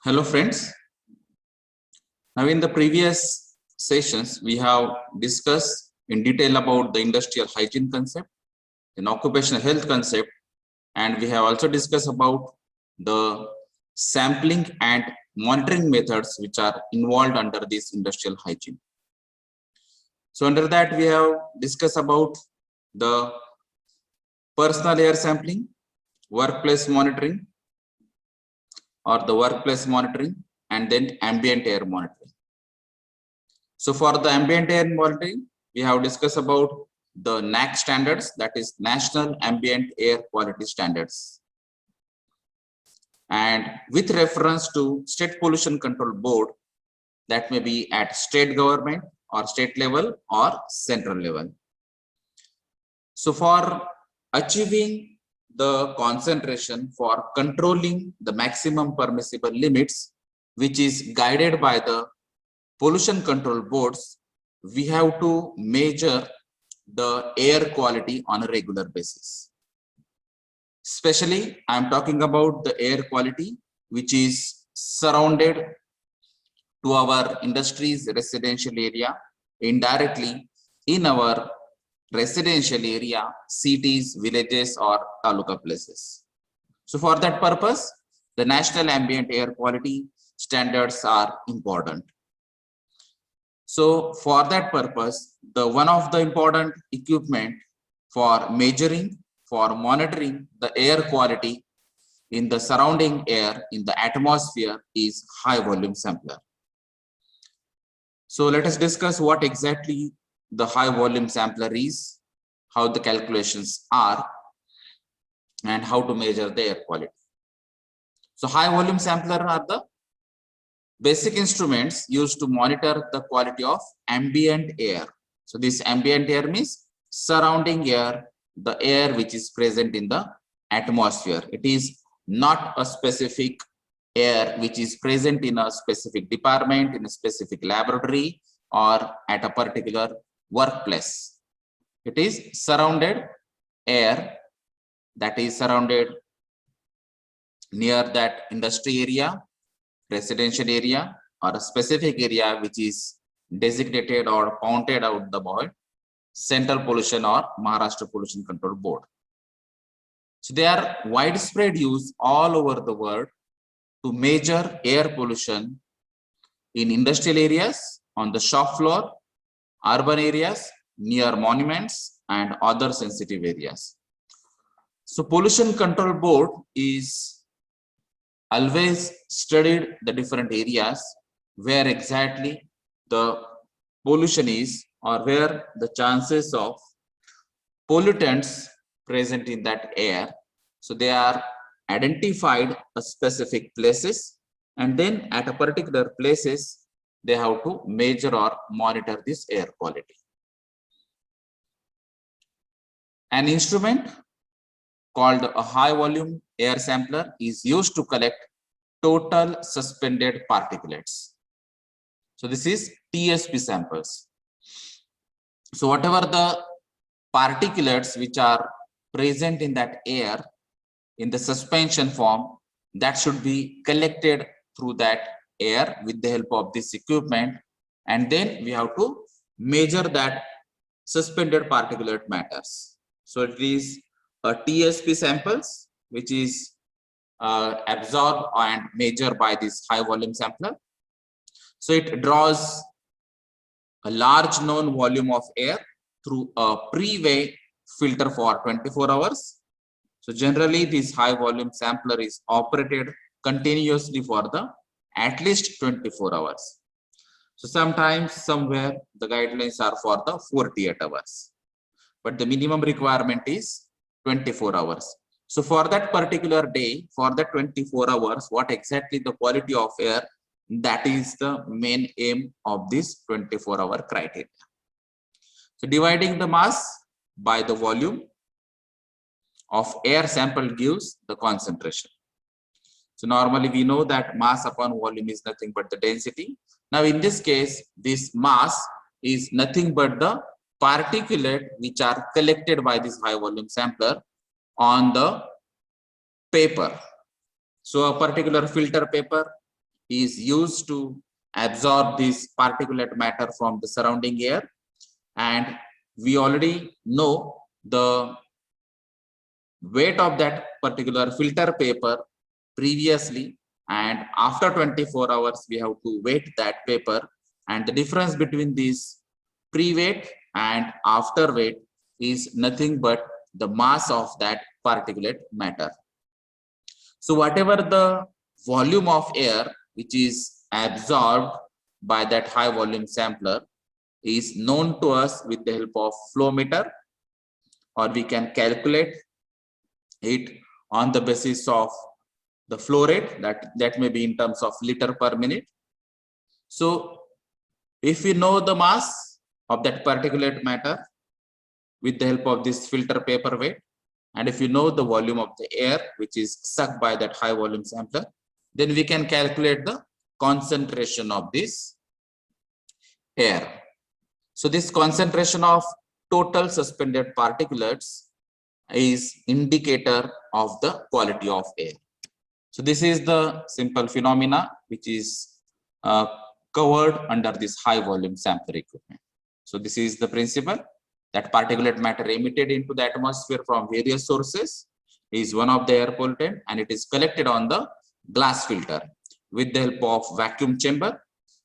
Hello friends. Now in the previous sessions, we have discussed in detail about the industrial hygiene concept, an occupational health concept, and we have also discussed about the sampling and monitoring methods which are involved under this industrial hygiene. So under that, we have discussed about the personal air sampling, workplace monitoring, and then ambient air monitoring. So for the ambient air monitoring, we have discussed about the NAQ standards, that is National Ambient Air Quality Standards. And with reference to State Pollution Control Board, that may be at state government or state level or central level. So for achieving the concentration for controlling the maximum permissible limits, which is guided by the pollution control boards, we have to measure the air quality on a regular basis. Especially, I am talking about the air quality which is surrounded to our industries, residential area, indirectly in our residential area, cities, villages, or taluka places. So for that purpose, the National Ambient Air Quality Standards are important. So for that purpose, the one of the important equipment for measuring, for monitoring the air quality in the surrounding air, in the atmosphere, is high volume sampler. So let us discuss what exactly the high volume sampler is, how the calculations are, and how to measure the air quality. So high volume sampler are the basic instruments used to monitor the quality of ambient air. So this ambient air means surrounding air, the air which is present in the atmosphere. It is not a specific air which is present in a specific department, in a specific laboratory, or at a particular workplace. It is surrounded air that is surrounded near that industry area, residential area, or a specific area which is designated or pointed out by Central Pollution or Maharashtra Pollution Control Board. So they are widespread use all over the world to measure air pollution in industrial areas, on the shop floor, urban areas, near monuments, and other sensitive areas. So Pollution Control Board is always studied the different areas where exactly the pollution is, or where the chances of pollutants present in that air. So they are identified a specific places, and then at a particular places they have to measure or monitor this air quality. An instrument called a high volume air sampler is used to collect total suspended particulates. So this is TSP samples. So whatever the particulates which are present in that air in the suspension form, that should be collected through that air with the help of this equipment, and then we have to measure that suspended particulate matters. So it is a TSP samples which is absorbed and measured by this high volume sampler. So it draws a large known volume of air through a pre-weigh filter for 24 hours. So generally this high volume sampler is operated continuously for the at least 24 hours. So sometimes somewhere the guidelines are for the 48 hours, but the minimum requirement is 24 hours. So for that particular day, for that 24 hours, what exactly the quality of air, that is the main aim of this 24-hour criteria. So dividing the mass by the volume of air sample gives the concentration. So normally we know that mass upon volume is nothing but the density. Now in this case, this mass is nothing but the particulate which are collected by this high volume sampler on the paper. So a particular filter paper is used to absorb this particulate matter from the surrounding air, and we already know the weight of that particular filter paper previously, and after 24 hours we have to weight that paper, and the difference between this pre-weight and after weight is nothing but the mass of that particulate matter. So whatever the volume of air which is absorbed by that high volume sampler is known to us with the help of flow meter, or we can calculate it on the basis of the flow rate, that may be in terms of liter per minute. So if we know the mass of that particulate matter with the help of this filter paper weight, and if you know the volume of the air which is sucked by that high volume sampler, then we can calculate the concentration of this air. So this concentration of total suspended particulates is indicator of the quality of air. So this is the simple phenomena which is covered under this high volume sampler equipment. So this is the principle that particulate matter emitted into the atmosphere from various sources is one of the air pollutant, and it is collected on the glass filter with the help of vacuum chamber.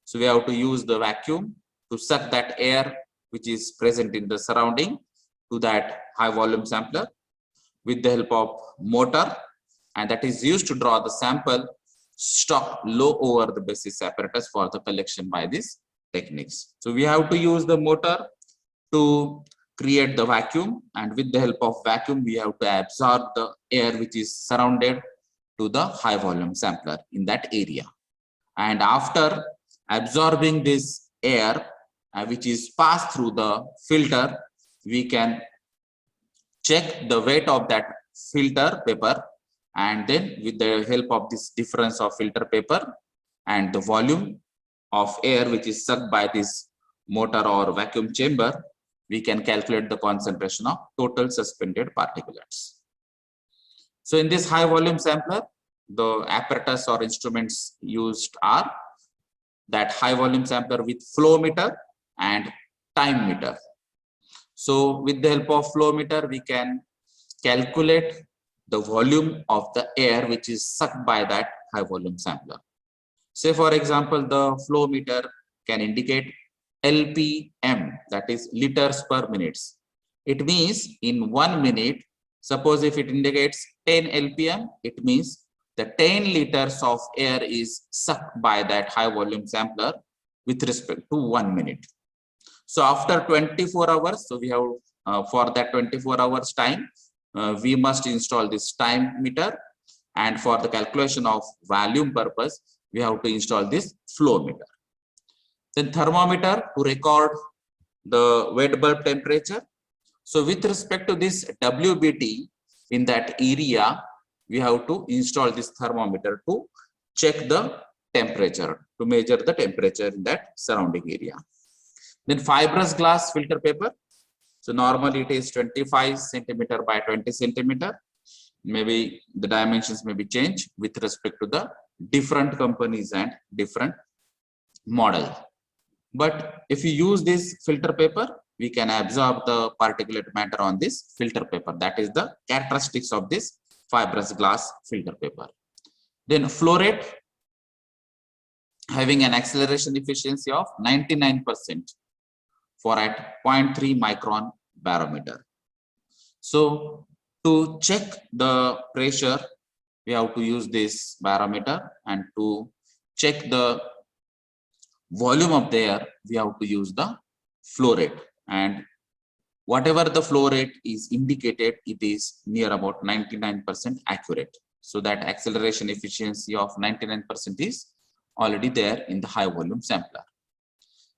So we have to use the vacuum to suck that air which is present in the surrounding to that high volume sampler with the help of motor, and that is used to draw the sample stock low over the basis apparatus for the collection by these techniques. So we have to use the motor to create the vacuum, and with the help of vacuum we have to absorb the air which is surrounded to the high volume sampler in that area. And after absorbing this air which is passed through the filter, we can check the weight of that filter paper, and then with the help of this difference of filter paper and the volume of air which is sucked by this motor or vacuum chamber, we can calculate the concentration of total suspended particulates. So in this high volume sampler, the apparatus or instruments used are that high volume sampler with flow meter and time meter. So with the help of flow meter, we can calculate the volume of the air which is sucked by that high volume sampler. Say for example, the flow meter can indicate LPM, that is liters per minute. It means in 1 minute, suppose if it indicates 10 LPM, it means the 10 liters of air is sucked by that high volume sampler with respect to 1 minute. So after 24 hours, so we have for that 24 hours time, we must install this time meter, and for the calculation of volume purpose, we have to install this flow meter. Then thermometer to record the wet bulb temperature. So with respect to this WBT in that area, we have to install this thermometer to check the temperature, to measure the temperature in that surrounding area. Then fibrous glass filter paper. So normally it is 25 centimeter by 20 centimeter. Maybe the dimensions may be changed with respect to the different companies and different model. But if you use this filter paper, we can absorb the particulate matter on this filter paper. That is the characteristics of this fibrous glass filter paper. Then flow rate, having an acceleration efficiency of 99% for at 0.3 micron barometer. So to check the pressure, we have to use this barometer, and to check the volume of the air, we have to use the flow rate, and whatever the flow rate is indicated, it is near about 99% accurate. So that acceleration efficiency of 99% is already there in the high volume sampler.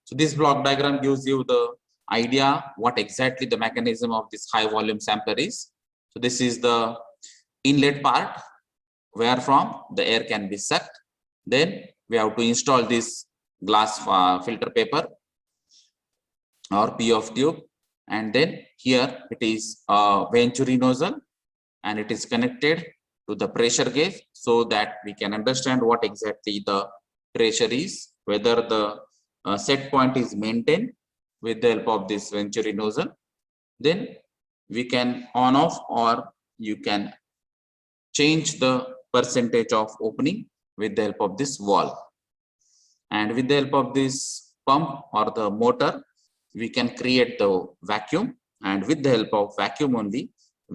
So this block diagram gives you the idea what exactly the mechanism of this high volume sampler is. So this is the inlet part where from the air can be sucked. Then we have to install this glass filter paper or PF tube, and then here it is a Venturi nozzle, and it is connected to the pressure gauge so that we can understand what exactly the traceries, whether the set point is maintained with the help of this Venturi nozzle. Then we can on off, or you can change the percentage of opening with the help of this valve. And with the help of this pump or the motor, we can create the vacuum, and with the help of vacuum only,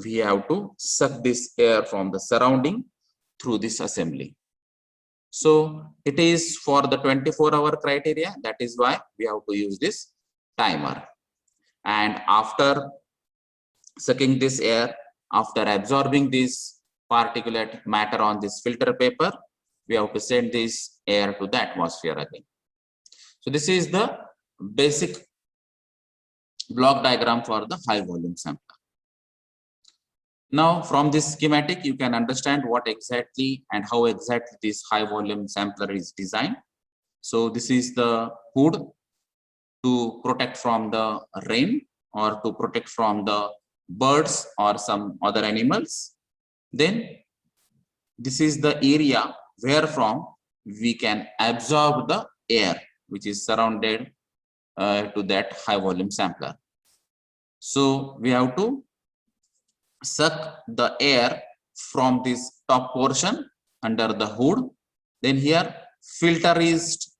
we have to suck this air from the surrounding through this assembly. So it is for the 24-hour criteria. That is why we have to use this timer. And after sucking this air, after absorbing this particulate matter on this filter paper, we have to send this air to the atmosphere again. So this is the basic block diagram for the high volume sampler. Now from this schematic, you can understand what exactly and how exactly this high volume sampler is designed. So this is the hood to protect from the rain or to protect from the birds or some other animals. Then this is the area where from we can absorb the air which is surrounded to that high volume sampler. So we have to suck the air from this top portion under the hood. Then here filter is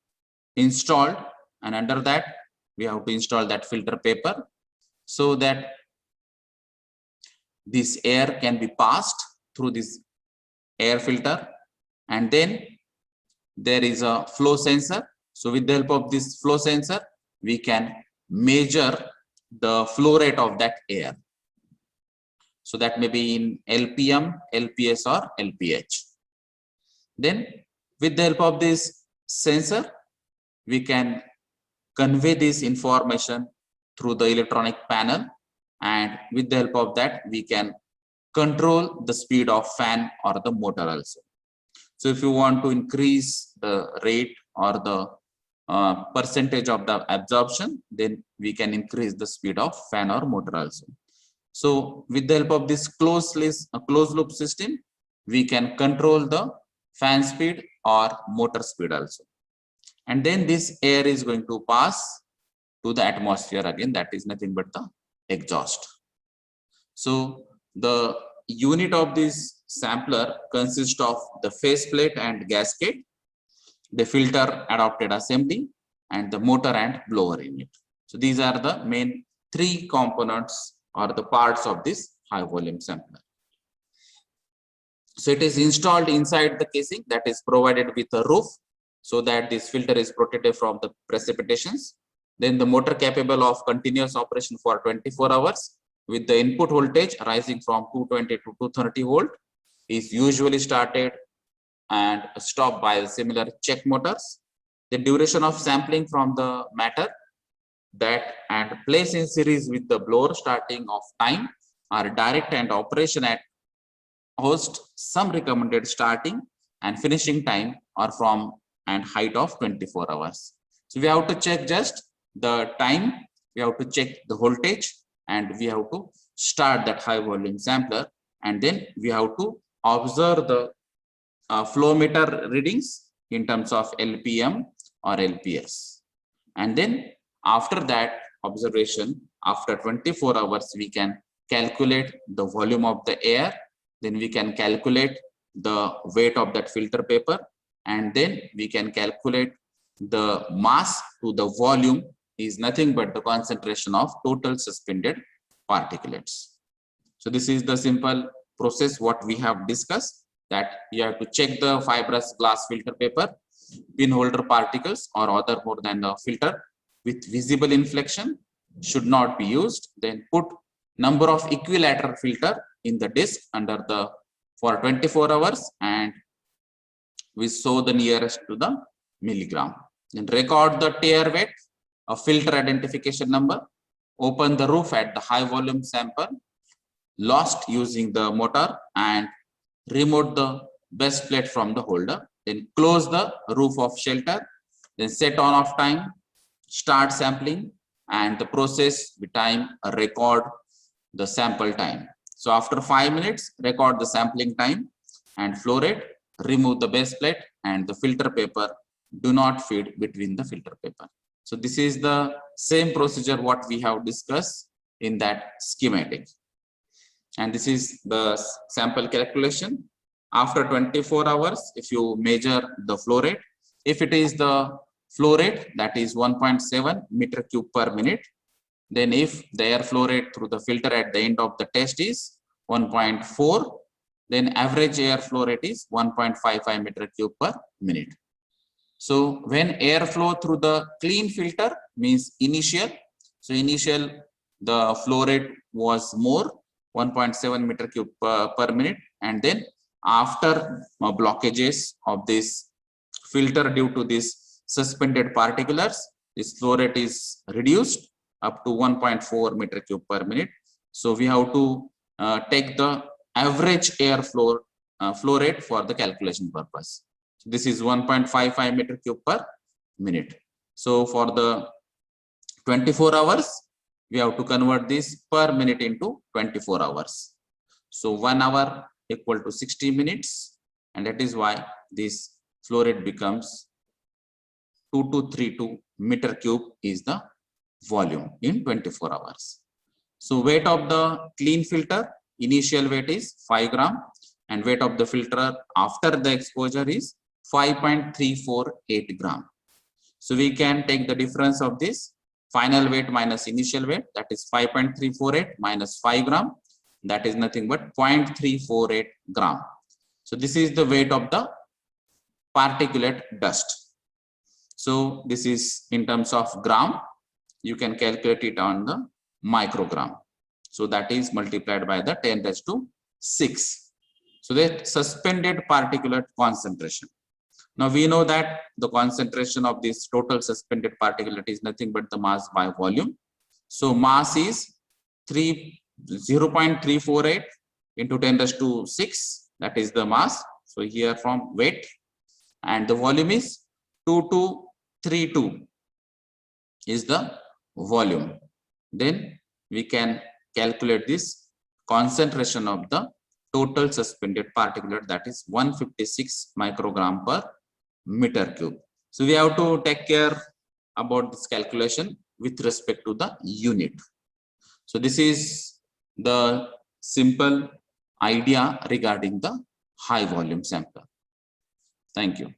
installed, and under that we have to install that filter paper so that this air can be passed through this air filter. And then there is a flow sensor. So with the help of this flow sensor, we can measure the flow rate of that air. So that may be in LPM, LPS or LPH. Then with the help of this sensor, we can convey this information through the electronic panel, and with the help of that we can control the speed of fan or the motor also. So if you want to increase the rate or the percentage of the absorption, then we can increase the speed of fan or motor also. So with the help of this closed loop system, we can control the fan speed or motor speed also. And then this air is going to pass to the atmosphere again. That is nothing but the exhaust. So the unit of this sampler consists of the faceplate and gasket, the filter adapted assembly, and the motor and blower unit. So these are the main three components or the parts of this high volume sampler. So it is installed inside the casing that is provided with a roof, so that this filter is protected from the precipitations. Then the motor capable of continuous operation for 24 hours with the input voltage rising from 220 to 230 volt is usually started and stopped by similar check motors. The duration of sampling from the matter that and place in series with the blower starting of time are direct and operation at host some recommended starting and finishing time are from and height of 24 hours. So we have to check just the time, we have to check the voltage, and we have to start that high volume sampler, and then we have to observe the flow meter readings in terms of LPM or LPS. And then after that observation, after 24 hours, we can calculate the volume of the air, then we can calculate the weight of that filter paper, and then we can calculate the mass to the volume is nothing but the concentration of total suspended particulates. So this is the simple process what we have discussed, that you have to check the fibrous glass filter paper, pin holder particles or other more than the filter with visible inflection should not be used. Then put number of equilateral filter in the disc under the for 24 hours, and we show the nearest to the milligram. Then record the tear weight, a filter identification number, open the roof at the high volume sample lost using the motor, and remove the base plate from the holder. Then close the roof of shelter, then set on off time, start sampling, and the process with time record the sample time. So after 5 minutes, record the sampling time and flow rate, remove the base plate and the filter paper, do not feed between the filter paper. So this is the same procedure what we have discussed in that schematic. And this is the sample calculation. After 24 hours, if you measure the flow rate, if it is the flow rate that is 1.7 meter cube per minute, then if the air flow rate through the filter at the end of the test is 1.4, then average air flow rate is 1.55 meter cube per minute. So when air flow through the clean filter means initial, so initial the flow rate was more 1.7 meter cube per minute, and then after blockages of this filter due to this suspended particulars, this flow rate is reduced up to 1.4 meter cube per minute. So we have to take the average air flow rate for the calculation purpose. So this is 1.55 meter cube per minute. So for the 24 hours, we have to convert this per minute into 24 hours. So 1 hour equal to 60 minutes, and that is why this flow rate becomes 2232 meter cube is the volume in 24 hours. So weight of the clean filter, initial weight is 5 gram, and weight of the filter after the exposure is 5.348 gram. So we can take the difference of this final weight minus initial weight, that is 5.348 minus 5 gram, that is nothing but 0.348 gram. So this is the weight of the particulate dust. So this is in terms of gram. You can calculate it on the microgram. So that is multiplied by the 10⁶. So the suspended particulate concentration. Now we know that the concentration of this total suspended particulate is nothing but the mass by volume. So mass is 0.348 into 10⁶, that is the mass. So here from weight, and the volume is 2232 is the volume. Then we can calculate this concentration of the total suspended particulate, that is 156 microgram per meter cube. So we have to take care about this calculation with respect to the unit. So this is the simple idea regarding the high volume sample. Thank you.